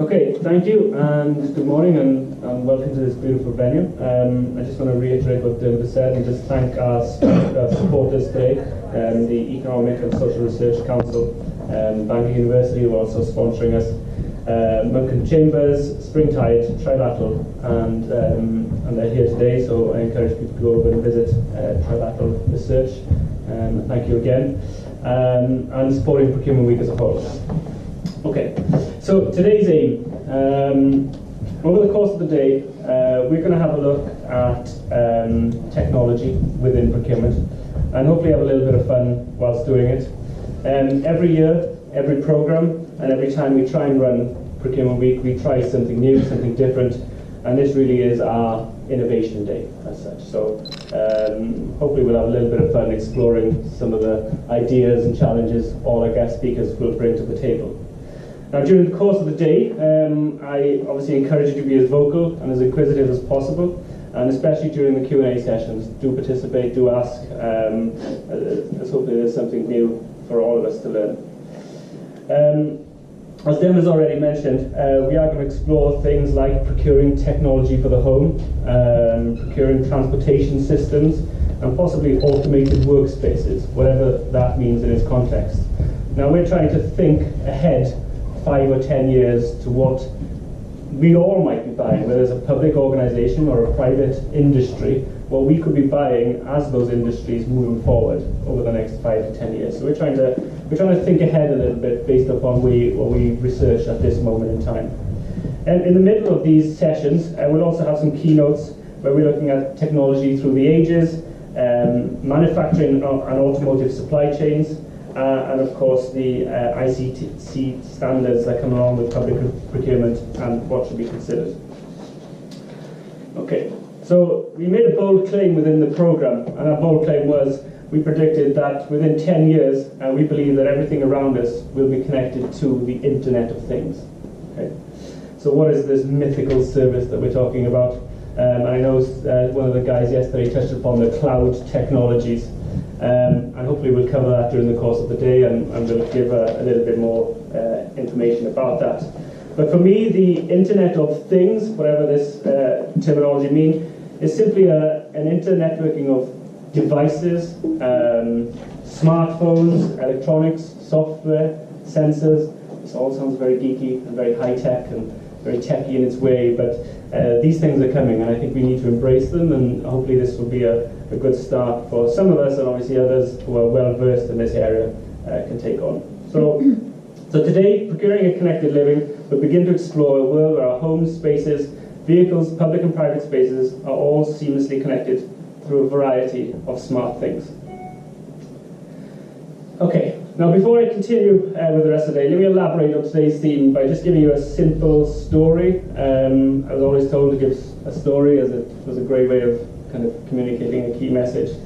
Okay, thank you, and good morning, and welcome to this beautiful venue. I just want to reiterate what David said and just thank our supporters today, the Economic and Social Research Council, Bangor University, who are also sponsoring us, Morecambe Chambers, Springtide, Trilateral, and they're here today, so I encourage people to go over and visit Trilateral Research. Thank you again, and supporting Procurement Week as a whole. Okay, so today's aim. Over the course of the day, we're going to have a look at technology within procurement and hopefully have a little bit of fun whilst doing it. Every year, every programme, and every time we try and run Procurement Week, we try something new, something different, and this really is our innovation day as such. So hopefully we'll have a little bit of fun exploring some of the ideas and challenges all our guest speakers will bring to the table. Now, during the course of the day, I obviously encourage you to be as vocal and as inquisitive as possible, and especially during the Q&A sessions. Do participate, do ask, as hopefully there's something new for all of us to learn. As Dem has already mentioned, we are going to explore things like procuring technology for the home, procuring transportation systems, and possibly automated workspaces, whatever that means in its context. Now, we're trying to think ahead 5 or 10 years to what we all might be buying, whether it's a public organisation or a private industry, what we could be buying as those industries moving forward over the next 5 to 10 years. So we're trying to think ahead a little bit based upon what we research at this moment in time. And in the middle of these sessions, we'll also have some keynotes where we're looking at technology through the ages, manufacturing and automotive supply chains, and of course the ICT standards that come along with public procurement and what should be considered. Okay, so we made a bold claim within the programme, and our bold claim was we predicted that within 10 years we believe that everything around us will be connected to the Internet of Things. Okay? So what is this mythical service that we're talking about? I know one of the guys yesterday touched upon the cloud technologies. And hopefully we'll cover that during the course of the day, and we'll give a little bit more information about that. But for me, the Internet of Things, whatever this terminology means, is simply an internetworking of devices, smartphones, electronics, software, sensors. This all sounds very geeky and very high-tech and very techy in its way, but these things are coming, and I think we need to embrace them, and hopefully this will be a good start for some of us, and obviously others who are well versed in this area can take on. So today, Procuring a Connected Living will begin to explore a world where our homes, spaces, vehicles, public and private spaces are all seamlessly connected through a variety of smart things. Okay, now before I continue with the rest of the day, let me elaborate on today's theme by just giving you a simple story. I was always told to give a story as it was a great way of kind of communicating a key message.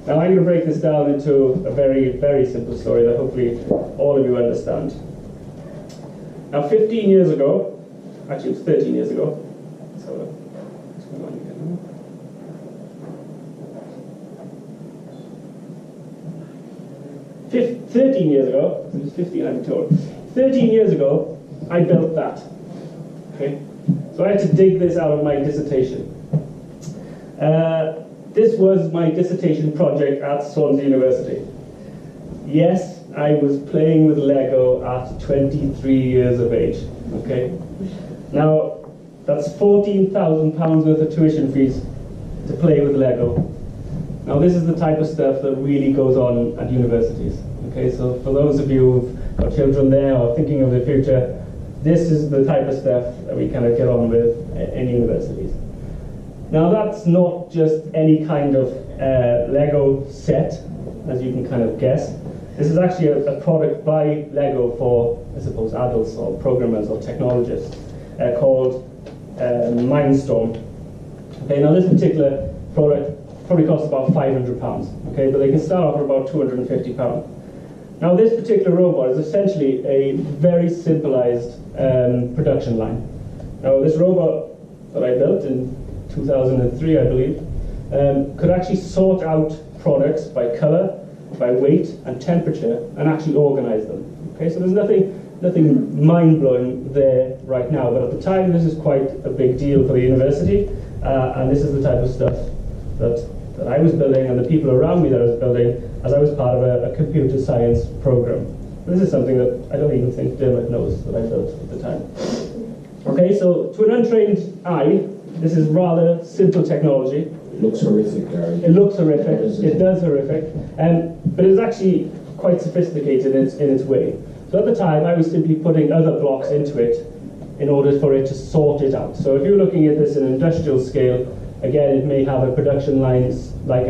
Now I'm going to break this down into a very, very simple story that hopefully all of you understand. Now 15 years ago, actually it was 13 years ago, so what's going on again? 13 years ago, it was 15 I'm told, 13 years ago I built that. Okay? So I had to dig this out of my dissertation. This was my dissertation project at Swansea University. Yes, I was playing with Lego at 23 years of age. Okay? Now, that's £14,000 worth of tuition fees to play with Lego. Now, this is the type of stuff that really goes on at universities. Okay, so for those of you who've got children there or thinking of the future, this is the type of stuff that we kind of get on with in universities. Now, that's not just any kind of Lego set, as you can kind of guess. This is actually a product by Lego for, I suppose, adults or programmers or technologists called Mindstorm. Okay, now this particular product probably costs about £500, okay, but they can start off at about £250. Now this particular robot is essentially a very simplified production line. Now this robot that I built in 2003, I believe, could actually sort out products by colour, by weight and temperature, and actually organise them. Okay, so there's nothing nothing mind-blowing there right now, but at the time this is quite a big deal for the university, and this is the type of stuff that I was building and the people around me that I was building as I was part of a computer science program. This is something that I don't even think Dermot knows that I built at the time. Okay, so to an untrained eye, this is rather simple technology. It looks horrific, Gary. It looks horrific. It does horrific. But it's actually quite sophisticated in its way. So at the time, I was simply putting other blocks into it in order for it to sort it out. So if you're looking at this in an industrial scale, again, it may have a production lines like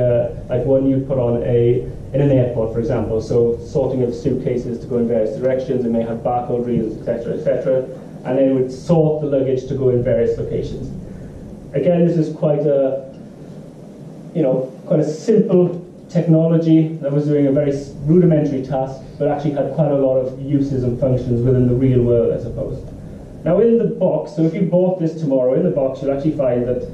one you put on in an airport, for example. So sorting of suitcases to go in various directions. It may have barcode readers, etc., etc. And then it would sort the luggage to go in various locations. Again, this is quite a simple technology that was doing a very rudimentary task, but actually had quite a lot of uses and functions within the real world, I suppose. Now in the box, so if you bought this tomorrow, in the box you'll actually find that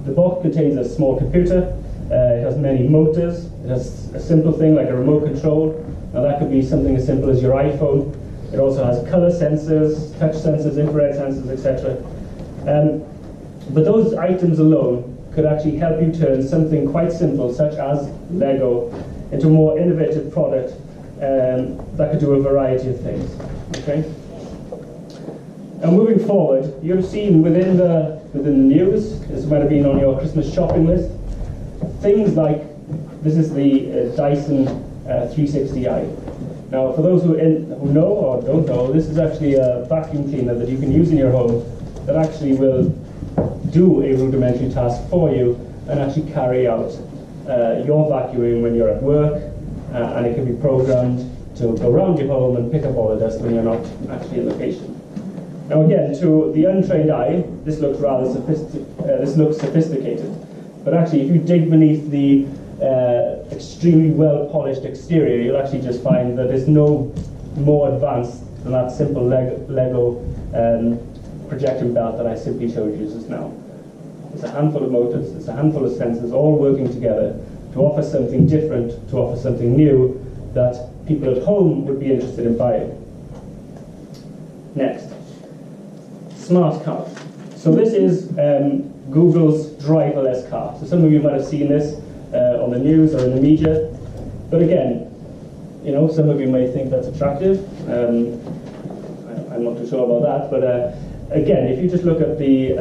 the box contains a small computer, it has many motors, it has a simple thing like a remote control. Now that could be something as simple as your iPhone. It also has color sensors, touch sensors, infrared sensors, etc. But those items alone could actually help you turn something quite simple, such as Lego, into a more innovative product that could do a variety of things. Okay. And moving forward, you'll have seen within the news, this might have been on your Christmas shopping list, things like this is the Dyson 360i. Now, for those who know or don't know, this is actually a vacuum cleaner that you can use in your home that actually will do a rudimentary task for you and actually carry out your vacuuming when you're at work, and it can be programmed to go around your home and pick up all the dust when you're not actually in location. Now again, to the untrained eye, this looks rather sophisticated, but actually if you dig beneath the extremely well-polished exterior, you'll actually just find that it's no more advanced than that simple Lego projection belt that I simply showed you just now. It's a handful of motors, it's a handful of sensors all working together to offer something different, to offer something new that people at home would be interested in buying. Next, smart cars. So this is Google's driverless car. So some of you might have seen this on the news or in the media. But again, some of you may think that's attractive. I'm not too sure about that, but again, if you just look at the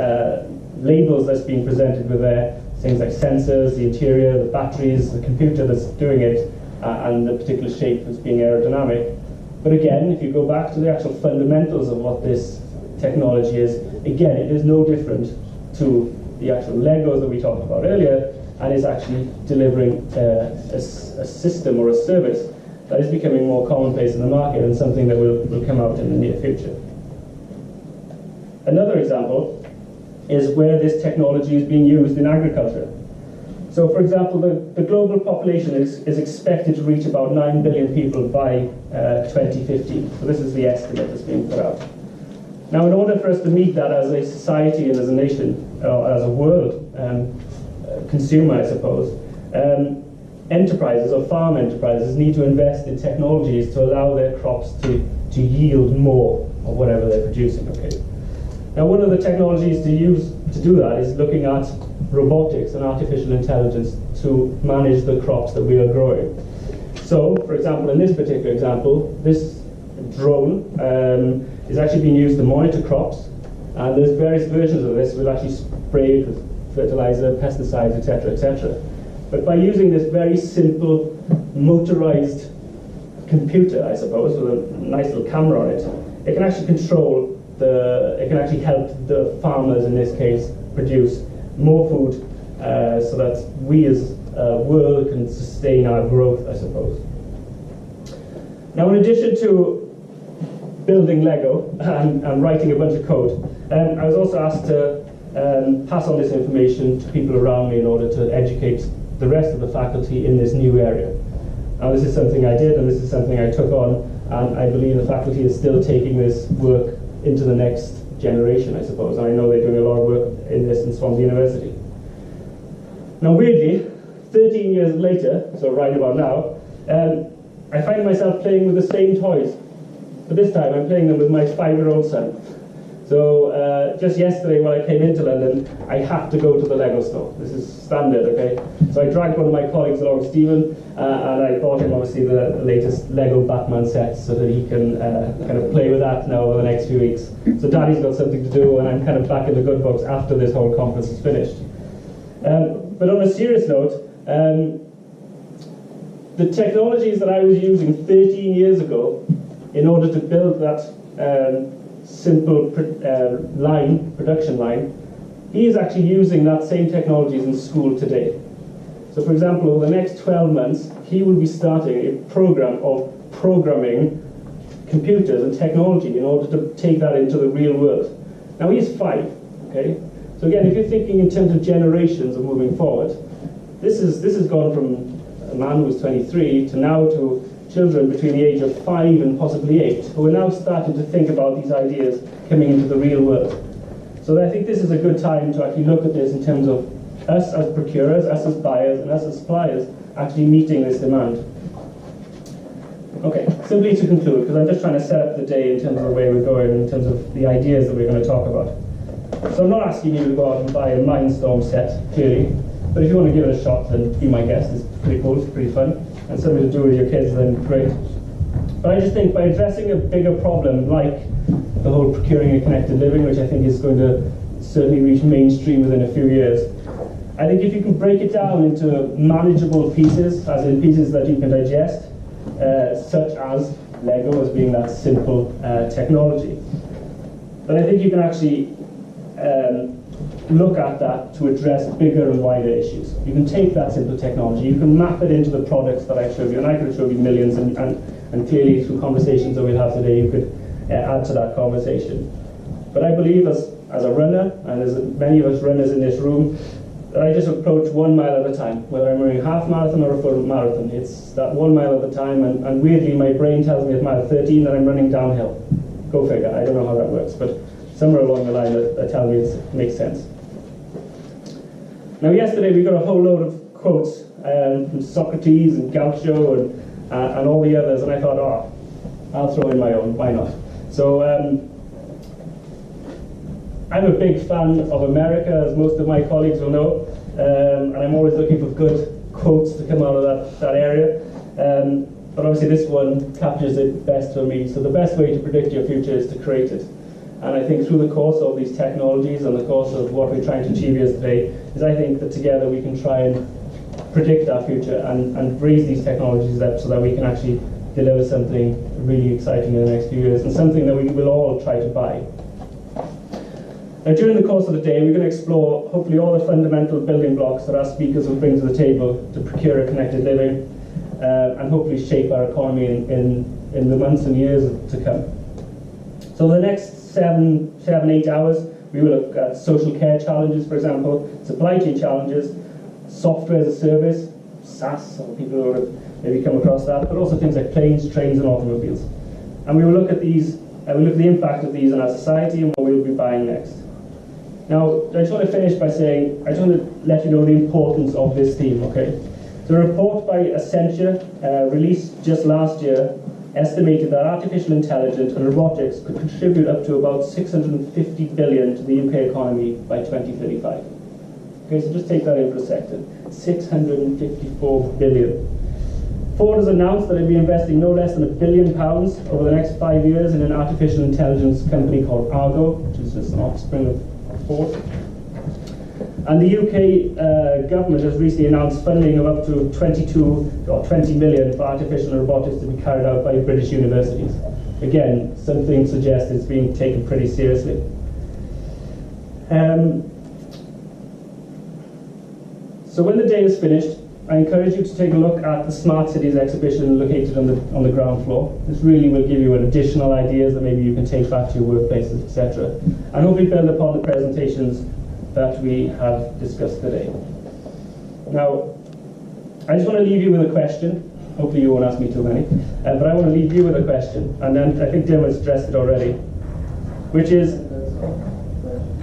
labels that's being presented with there, things like sensors, the interior, the batteries, the computer that's doing it, and the particular shape that's being aerodynamic. But again, if you go back to the actual fundamentals of what this technology is, again, it is no different to the actual Legos that we talked about earlier, and is actually delivering a system or a service that is becoming more commonplace in the market and something that will come out in the near future. Another example is where this technology is being used in agriculture. So for example, the global population is expected to reach about 9 billion people by 2050. So this is the estimate that's being put out. Now in order for us to meet that as a society and as a nation, or as a world consumer, I suppose, enterprises or farm enterprises need to invest in technologies to allow their crops to yield more of whatever they're producing. Okay. Now, one of the technologies to use to do that is looking at robotics and artificial intelligence to manage the crops that we are growing. So, for example, in this particular example, this drone is actually being used to monitor crops, and there's various versions of this will actually spray it with fertilizer, pesticides, etc., etc. But by using this very simple motorized computer, I suppose, with a nice little camera on it, it can actually control it can actually help the farmers in this case produce more food so that we as a world can sustain our growth, I suppose. Now, in addition to building Lego and writing a bunch of code, I was also asked to pass on this information to people around me in order to educate the rest of the faculty in this new area. Now, this is something I did, and this is something I took on, and I believe the faculty is still taking this work into the next generation, I suppose. And I know they're doing a lot of work in this in Swansea University. Now, weirdly, 13 years later, so right about now, I find myself playing with the same toys but this time I'm playing them with my 5-year-old son. So just yesterday when I came into London, I had to go to the Lego store. This is standard, okay? So I dragged one of my colleagues along, Stephen, and I bought him obviously the latest Lego Batman set so that he can kind of play with that now over the next few weeks. So Daddy's got something to do, and I'm kind of back in the good books after this whole conference is finished. But on a serious note, the technologies that I was using 13 years ago in order to build that simple production line, he is actually using that same technologies in school today. So for example, over the next 12 months, he will be starting a program of programming computers and technology in order to take that into the real world. Now he's 5, okay? So again, if you're thinking in terms of generations of moving forward, this has gone from a man who was 23 to now to children between the age of 5 and possibly 8, who are now starting to think about these ideas coming into the real world. So I think this is a good time to actually look at this in terms of us as procurers, us as buyers, and us as suppliers actually meeting this demand. Okay, simply to conclude, because I'm just trying to set up the day in terms of the way we're going, in terms of the ideas that we're going to talk about. So I'm not asking you to go out and buy a Mindstorm set, clearly, but if you want to give it a shot, then be my guest. It's pretty cool, it's pretty fun, and something to do with your kids, then great. But I just think by addressing a bigger problem like the whole procuring and connected living, which I think is going to certainly reach mainstream within a few years, I think if you can break it down into manageable pieces, as in pieces that you can digest, such as Lego as being that simple technology, then I think you can actually look at that to address bigger and wider issues. You can take that simple technology, you can map it into the products that I showed you, and I could show you millions, and clearly through conversations that we'll have today, you could add to that conversation. But I believe as a runner, and as many of us runners in this room, that I just approach 1 mile at a time, whether I'm running a half marathon or a full marathon. It's that 1 mile at a time, and weirdly my brain tells me at mile 13 that I'm running downhill. Go figure, I don't know how that works, but somewhere along the line that tells me it makes sense. Now yesterday we got a whole load of quotes from Socrates and Gaucho and all the others, and I thought, oh, I'll throw in my own, why not? So I'm a big fan of America, as most of my colleagues will know, and I'm always looking for good quotes to come out of that area. But obviously this one captures it best for me. So the best way to predict your future is to create it. And I think through the course of these technologies and the course of what we're trying to achieve here today, is I think that together we can try and predict our future and raise these technologies up so that we can actually deliver something really exciting in the next few years, and something that we will all try to buy. Now during the course of the day, we're going to explore hopefully all the fundamental building blocks that our speakers will bring to the table to procure a connected living, and hopefully shape our economy in the months and years to come. So the next 7-8 hours, we will look at social care challenges, for example, supply chain challenges, software as a service, SaaS, some people who have maybe come across that, but also things like planes, trains, and automobiles. And we will look at these, we'll look at the impact of these on our society and what we'll be buying next. Now, I just want to finish by saying, I just want to let you know the importance of this theme, okay? So a report by Accenture, released just last year, estimated that artificial intelligence and robotics could contribute up to about 650 billion to the UK economy by 2035. Okay, so just take that in for a second. 654 billion. Ford has announced that it'll be investing no less than £1 billion over the next 5 years in an artificial intelligence company called Argo, which is just an offspring of Ford. And the UK government has recently announced funding of up to 20 million for artificial robotics to be carried out by British universities. Again, something suggests it's being taken pretty seriously. So when the day is finished, I encourage you to take a look at the Smart Cities exhibition located on the ground floor. This really will give you additional ideas that maybe you can take back to your workplaces, etc. And hopefully build upon the presentations that we have discussed today. Now, I just want to leave you with a question. Hopefully you won't ask me too many, but I want to leave you with a question, and then I think Dermot's addressed it already, which is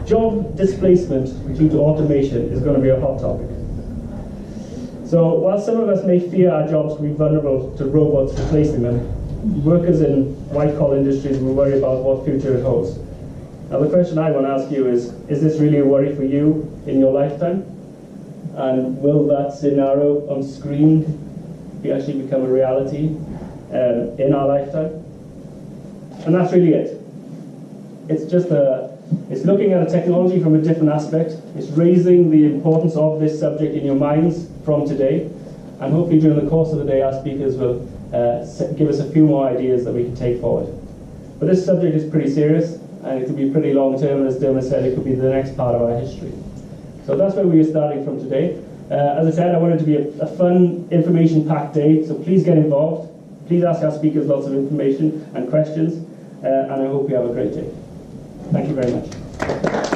job displacement due to automation is going to be a hot topic. So while some of us may fear our jobs will be vulnerable to robots replacing them, workers in white-collar industries will worry about what future it holds. Now the question I want to ask you is this really a worry for you in your lifetime? And will that scenario on screen actually become a reality in our lifetime? And that's really it. It's just it's looking at a technology from a different aspect. It's raising the importance of this subject in your minds from today. And hopefully during the course of the day, our speakers will give us a few more ideas that we can take forward. But this subject is pretty serious, and it could be pretty long term, and as Dermot said, it could be the next part of our history. So that's where we are starting from today. As I said, I want it to be a fun, information-packed day, so please get involved. Please ask our speakers lots of information and questions, and I hope you have a great day. Thank you very much.